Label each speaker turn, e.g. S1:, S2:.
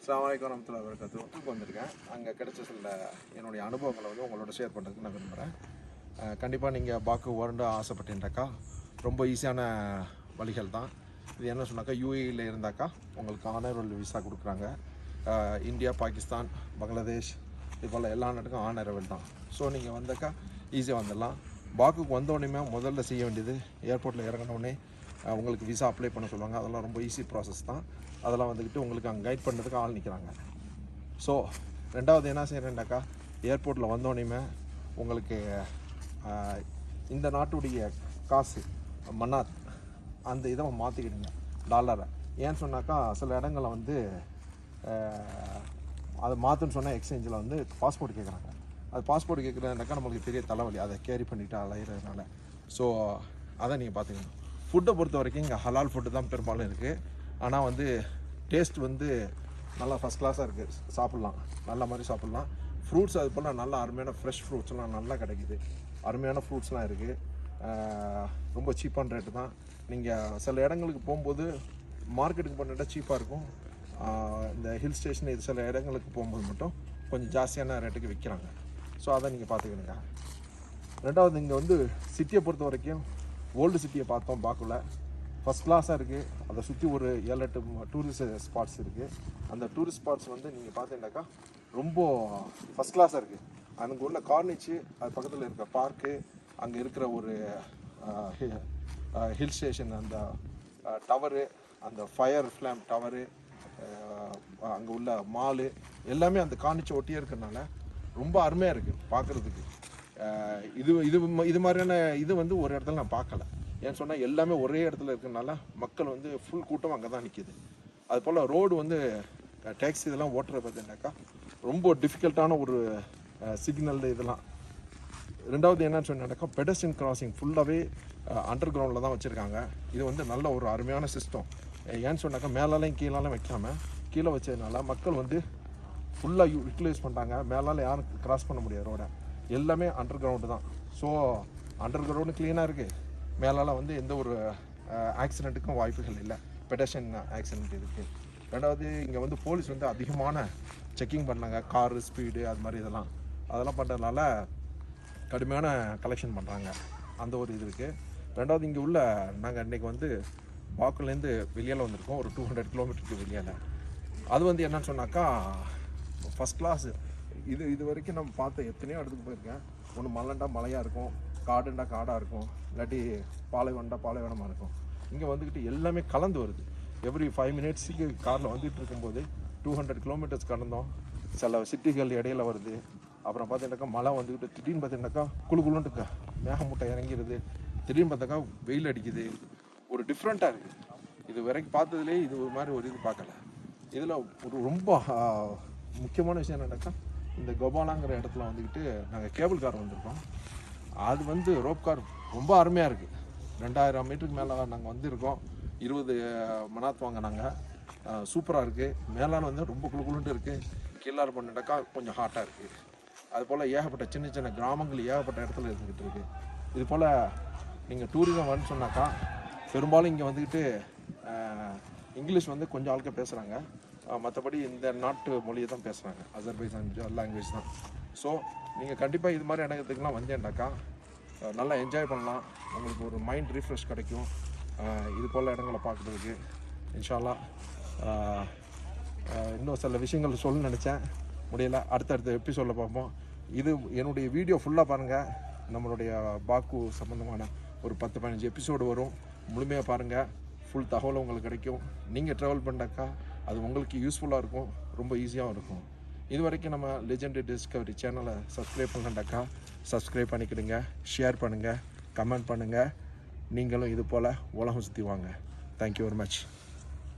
S1: அஸ்ஸலாமு அலைக்கும் வரஹ்மத்துல்லாஹி வபரகாத்துஹு. ஊருக்கு வந்திருக்கேன். அங்கே கிடைச்ச சில என்னுடைய அனுபவங்களை வந்து உங்களோட ஷேர் பண்ணுறதுக்கு நான் விரும்புகிறேன். கண்டிப்பாக நீங்கள் பாக்கு வரண்டு ஆசைப்பட்டீங்கன்னாக்கா ரொம்ப ஈஸியான வழிகள் தான். இது என்ன சொன்னாக்கா, யூஏஇயில் இருந்தாக்கா உங்களுக்கு ஆனரபிள் விசா கொடுக்குறாங்க. இந்தியா, பாகிஸ்தான், பங்களாதேஷ் இது போல் எல்லா நாட்டுக்கும் ஆனரபிள் தான். ஸோ நீங்கள் வந்தாக்கா ஈஸியாக வந்துடலாம். பாக்குக்கு வந்தோடனே முதல்ல செய்ய வேண்டியது, ஏர்போர்ட்டில் இறங்கினோடனே உங்களுக்கு விசா அப்ளை பண்ண சொல்லுவாங்க. அதெல்லாம் ரொம்ப ஈஸி ப்ராசஸ் தான். அதெல்லாம் வந்துக்கிட்டு உங்களுக்கு அங்கே கைட் பண்ணுறதுக்கு ஆள் நிற்கிறாங்க. ஸோ ரெண்டாவது என்ன செய்கிறேன்னாக்கா, ஏர்போர்ட்டில் வந்தோடனே உங்களுக்கு இந்த நாட்டுடைய காசு மன்னாத் அந்த இதை மாற்றிக்கிடுங்க, டாலரை. ஏன்னு சொன்னாக்கா சில இடங்களில் வந்து அதை மாற்றுன்னு சொன்னால் எக்ஸ்சேஞ்சில் வந்து பாஸ்போர்ட் கேட்குறாங்க. அது பாஸ்போர்ட் கேட்குறதுனாக்கா நம்மளுக்கு பெரிய தலைவலி, அதை கேரி பண்ணிவிட்டு அலையிறதுனால. ஸோ அதை நீங்கள் பார்த்துக்கணும். ஃபுட்டை பொறுத்த வரைக்கும் இங்கே ஹலால் ஃபுட்டு தான் பெரும்பாலும் இருக்குது. ஆனால் வந்து டேஸ்ட் வந்து நல்லா ஃபஸ்ட் கிளாஸாக இருக்குது, சாப்பிட்லாம், நல்ல மாதிரி சாப்பிட்லாம். ஃப்ரூட்ஸ் அது போல் நல்லா அருமையான ஃப்ரெஷ் ஃப்ரூட்ஸ்லாம் நல்லா கிடைக்குது. அருமையான ஃப்ரூட்ஸ்லாம் இருக்குது. ரொம்ப சீப்பான ரேட்டு தான். நீங்கள் சில இடங்களுக்கு போகும்போது மார்க்கெட்டுக்கு பண்ணிட்டா சீப்பாக இருக்கும். இந்த ஹில் ஸ்டேஷன் இது சில இடங்களுக்கு போகும்போது மட்டும் கொஞ்சம் ஜாஸ்தியான ரேட்டுக்கு விற்கிறாங்க. ஸோ அதை நீங்கள் பார்த்துக்கணுங்க. ரெண்டாவது, இங்கே வந்து சிட்டியை பொறுத்த வரைக்கும் ஓல்டு சிட்டியை பார்த்தோம். பாக்குல ஃபஸ்ட் கிளாஸாக இருக்குது. அதை சுற்றி ஒரு 7-8 டூரிஸ்ட் ஸ்பாட்ஸ் இருக்குது. அந்த டூரிஸ்ட் ஸ்பாட்ஸ் வந்து நீங்கள் பார்த்தீங்கன்னாக்கா ரொம்ப ஃபஸ்ட் கிளாஸாக இருக்குது. அங்கே உள்ள கார்னிச்சு, அது பக்கத்தில் இருக்கிற பார்க்கு, அங்கே இருக்கிற ஒரு ஹில் ஸ்டேஷன், அந்த டவரு, அந்த ஃபயர் ஃப்ளேம் டவரு, அங்கே உள்ள மாலு எல்லாமே அந்த கார்னிச்சை ஒட்டியே இருக்கிறதுனால ரொம்ப அருமையாக இருக்குது பார்க்குறதுக்கு. இது மாதிரியான இது வந்து ஒரு இடத்துல நான் பார்க்கல. ஏன்னு சொன்னால் எல்லாமே ஒரே இடத்துல இருக்கிறதுனால மக்கள் வந்து ஃபுல் கூட்டம் அங்கே தான் நிற்கிது. அது போல் ரோடு வந்து டேக்ஸி இதெல்லாம் ஓட்டுறது பார்த்தீங்கன்னாக்கா ரொம்ப டிஃபிகல்ட்டான ஒரு சிக்னல் இதெல்லாம். ரெண்டாவது என்னன்னு சொன்னாக்கா, பெடஸ்ட்ரியன் கிராசிங் ஃபுல்லாகவே அண்டர் கிரவுண்டில் தான் வச்சுருக்காங்க. இது வந்து நல்ல ஒரு அருமையான சிஸ்டம். ஏன்னு சொன்னாக்கா மேலாலையும் கீழாலையும் வைக்காமல் கீழே வச்சதுனால மக்கள் வந்து ஃபுல்லாக யூட்டிலைஸ் பண்ணுறாங்க. மேலால் யாரும் கிராஸ் பண்ண முடியாது ரோடை, எல்லாமே அண்டர் கிரவுண்டு தான். ஸோ அண்டர் கிரவுண்டு க்ளீனாக இருக்குது. மேலால் வந்து எந்த ஒரு ஆக்சிடெண்ட்டுக்கும் வாய்ப்புகள் இல்லை. பெடஸ்ட்ரியன் ஆக்சிடெண்ட் இருக்குது. ரெண்டாவது, இங்கே வந்து போலீஸ் வந்து அதிகமான செக்கிங் பண்ணாங்க, காரு ஸ்பீடு அது மாதிரி அதெல்லாம் பண்ணுறதுனால கடுமையான கலெக்ஷன் பண்ணுறாங்க. அந்த ஒரு இது இருக்குது. ரெண்டாவது, இங்கே உள்ள நாங்கள் இன்றைக்கி வந்து பாக்குலேருந்து வெளியால் வந்திருக்கோம், ஒரு 200 கிலோமீட்டருக்கு வெளியால். அது வந்து என்னன்னு சொன்னாக்கா ஃபஸ்ட் கிளாஸு. இது வரைக்கும் நம்ம பார்த்த எத்தனையோ இடத்துக்கு போயிருக்கேன். ஒன்று மலைண்டா மலையாக இருக்கும், காடுண்டா காடாக இருக்கும், இல்லாட்டி பாலைவனமாக இருக்கும். இங்கே வந்துக்கிட்டு எல்லாமே கலந்து வருது. எவ்ரி 5 மினிட்ஸுக்கு காரில் வந்துட்டு இருக்கும்போது 200 கிலோமீட்டர்ஸ் கடந்தோம். சில சிட்டிகள் இடையில வருது. அப்புறம் பார்த்தீங்கன்னாக்கா மழை வந்துக்கிட்டு திடீர்னு பார்த்தீங்கன்னாக்கா குழுக்குள்ளுன்ட்டு மேகமூட்டை இறங்கிடுது. திடீர்னு பார்த்தாக்கா வெயில் அடிக்குது. ஒரு டிஃப்ரெண்ட்டாக இருக்குது. இது வரைக்கும் பார்த்ததுலேயே இது ஒரு மாதிரி ஒரு இது பார்க்கல. இதில் ஒரு ரொம்ப முக்கியமான விஷயம் என்னன்னாக்கா, இந்த கோபாலாங்கிற இடத்துல வந்துக்கிட்டு நாங்கள் கேபிள் கார் வந்திருக்கோம். அது வந்து ரோப் கார் ரொம்ப அருமையாக இருக்குது. 2000 மீட்டருக்கு மேலே நாங்கள் வந்திருக்கோம். 20 மணாத் வாங்கினாங்க. சூப்பராக இருக்குது. மேலால் வந்து ரொம்ப குழுக்குழுன்ட்டு இருக்குது. கீழால் பண்ணிட்டாக்கா கொஞ்சம் ஹாட்டாக இருக்குது. அதுபோல் ஏகப்பட்ட சின்ன சின்ன கிராமங்கள் ஏகப்பட்ட இடத்துல இருந்துக்கிட்டு இருக்குது. இது போல் நீங்கள் டூரிசம் வரணும்னு சொன்னாக்கா பெரும்பாலும் இங்கே வந்துக்கிட்டு இங்கிலீஷ் வந்து கொஞ்சம் ஆட்கள் பேசுகிறாங்க. மற்றபடி இந்த நாட்டு மொழியை தான் பேசுகிறாங்க. அzerbaijan லாங்குவேஜ் தான். ஸோ நீங்கள் கண்டிப்பாக இது மாதிரி இடத்துக்குலாம் வந்தேன்னாக்கா நல்லா என்ஜாய் பண்ணலாம். உங்களுக்கு ஒரு மைண்ட் ரீஃப்ரெஷ் கிடைக்கும் இது போல் இடங்களை பார்க்குறதுக்கு. இன்ஷா அல்லாஹ் இன்னும் சில விஷயங்கள் சொல்ல நினச்சேன், முடியலை. அடுத்தடுத்த எபிசோடில் பார்ப்போம். இது என்னுடைய வீடியோ ஃபுல்லாக பாருங்கள். நம்மளுடைய பாக்கு சம்மந்தமான ஒரு 10-15 எபிசோடு வரும். முழுமையாக பாருங்கள். ஃபுல் தகவல் உங்களுக்கு கிடைக்கும். நீங்கள் ட்ராவல் பண்ணாக்கா அது உங்களுக்கு யூஸ்ஃபுல்லாக இருக்கும், ரொம்ப ஈஸியாகவும் இருக்கும். இது வரைக்கும் நம்ம லெஜெண்ட் டிஸ்கவரி சேனலை சப்ஸ்கிரைப் பண்ணாண்டாக்கா சப்ஸ்கிரைப் பண்ணிக்கிடுங்க, ஷேர் பண்ணுங்கள், கமெண்ட் பண்ணுங்கள். நீங்களும் இது போல் உலகம் சுற்றி வாங்க. Thank you very much.